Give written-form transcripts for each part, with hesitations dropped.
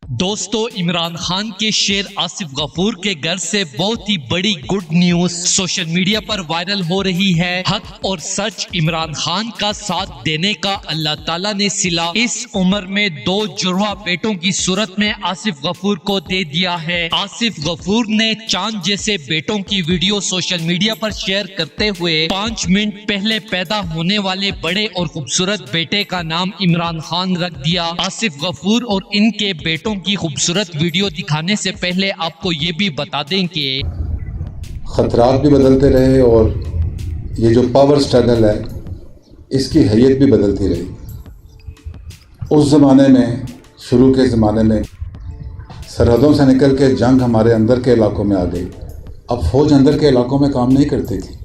दोस्तों, इमरान खान के शेर आसिफ गफूर के घर से बहुत ही बड़ी गुड न्यूज सोशल मीडिया पर वायरल हो रही है। हक और सच इमरान खान का साथ देने का अल्लाह ताला ने सिला इस उम्र में 2 जुड़वा बेटों की सूरत में आसिफ गफूर को दे दिया है। आसिफ गफूर ने चांद जैसे बेटों की वीडियो सोशल मीडिया पर शेयर करते हुए 5 मिनट पहले पैदा होने वाले बड़े और खूबसूरत बेटे का नाम इमरान खान रख दिया। आसिफ गफूर और इनके बेटों की खूबसूरत वीडियो दिखाने से पहले आपको ये भी बता दें कि खतरात भी बदलते रहे और ये जो पावर स्ट्रगल है इसकी हैयत भी बदलती रही। उस ज़माने में, शुरू के ज़माने में सरहदों से निकल के जंग हमारे अंदर के इलाकों में आ गई। अब फ़ौज अंदर के इलाकों में काम नहीं करती थी।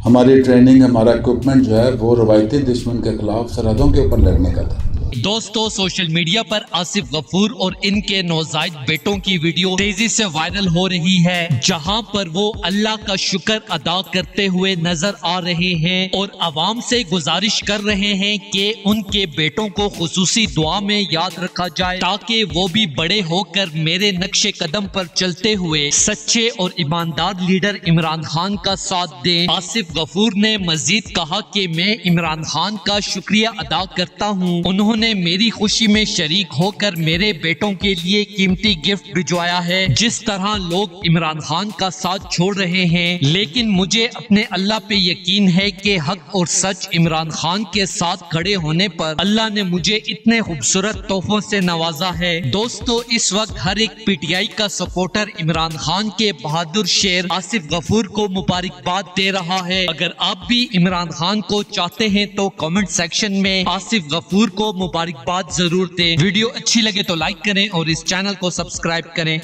हमारी ट्रेनिंग, हमारा इक्विपमेंट जो है वो रवायती दुश्मन के खिलाफ सरहदों के ऊपर लड़ने का था। दोस्तों, सोशल मीडिया पर आसिफ गफूर और इनके नौजायद बेटों की वीडियो तेजी से वायरल हो रही है, जहां पर वो अल्लाह का शुक्र अदा करते हुए नजर आ रहे हैं और अवाम से गुजारिश कर रहे हैं कि उनके बेटों को खुसूसी दुआ में याद रखा जाए ताकि वो भी बड़े होकर मेरे नक्शे कदम पर चलते हुए सच्चे और ईमानदार लीडर इमरान खान का साथ दें। आसिफ गफूर ने मजीद कहा कि मैं इमरान खान का शुक्रिया अदा करता हूँ, उन्होंने मेरी खुशी में शरीक होकर मेरे बेटों के लिए कीमती गिफ्ट भिजवाया है। जिस तरह लोग इमरान खान का साथ छोड़ रहे हैं, लेकिन मुझे अपने अल्लाह पे यकीन है कि हक और सच इमरान खान के साथ खड़े होने पर अल्लाह ने मुझे इतने खूबसूरत तोहफों से नवाजा है। दोस्तों, इस वक्त हर एक पीटीआई का सपोर्टर इमरान खान के बहादुर शेर आसिफ गफूर को मुबारकबाद दे रहा है। अगर आप भी इमरान खान को चाहते हैं तो कमेंट सेक्शन में आसिफ गफूर को मुबारकबाद जरूर दें। वीडियो अच्छी लगे तो लाइक करें और इस चैनल को सब्सक्राइब करें।